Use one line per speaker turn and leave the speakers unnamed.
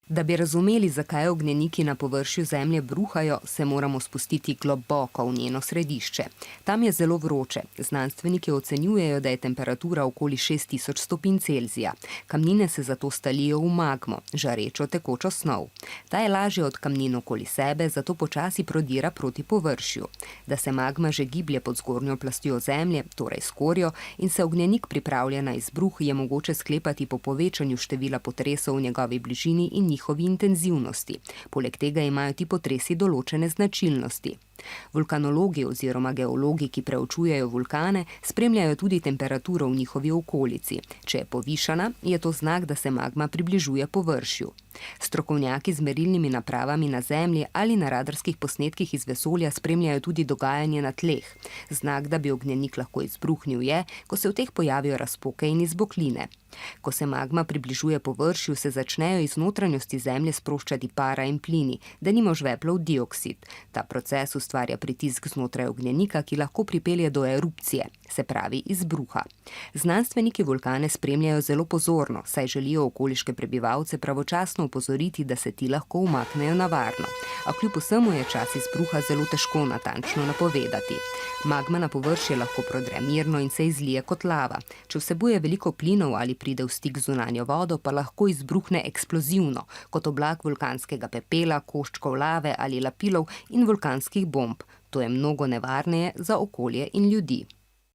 Da bi razumeli, zakaj ognjeniki na površju Zemlje bruhajo, se moramo spustiti globoko v njeno središče. Tam je zelo vroče. Znanstveniki ocenjujejo, da je temperatura okoli 6000 stopinj Celzija. Kamnine se zato stalijo v magmo, žarečo tekočo snov. Ta je lažja od kamnin okoli sebe, zato počasi prodira proti površju. Da se magma že giblje pod zgornjo plastjo Zemlje, torej skorjo, in se ognjenik pripravlja na izbruh, je mogoče sklepati po povečanju števila potresov v njegovi bližini in njihovi intenzivnosti. Poleg tega imajo ti potresi določene značilnosti. Vulkanologi oziroma geologi, ki preučujejo vulkane, spremljajo tudi temperaturo v njihovi okolici. Če je povišana, je to znak, da se magma približuje površju. Strokovnjaki z merilnimi napravami na Zemlji ali na radarskih posnetkih iz vesolja spremljajo tudi dogajanje na tleh. Znak, da bi ognjenik lahko izbruhnil, je, ko se v teh pojavijo razpoke in izbokline. Ko se magma približuje površju, se začnejo iz notranjosti Zemlje sproščati para in plini, denimo žveplov dioksid. Ta proces ustvarja pritisk znotraj ognjenika, ki lahko pripelje do erupcije, se pravi izbruha. Znanstveniki vulkane spremljajo zelo pozorno, saj želijo okoliške prebivalce pravočasno opozoriti, da se ti lahko umaknejo na varno. A kljub vsemu je čas izbruha zelo težko natančno napovedati. Magma na površje lahko prodre mirno in se izlije kot lava. Če vsebuje veliko plinov ali pride v stik z zunanjo vodo, pa lahko izbruhne eksplozivno, kot oblak vulkanskega pepela, koščkov lave ali lapilov in vulkanskih bomb. To je mnogo nevarneje za okolje in ljudi.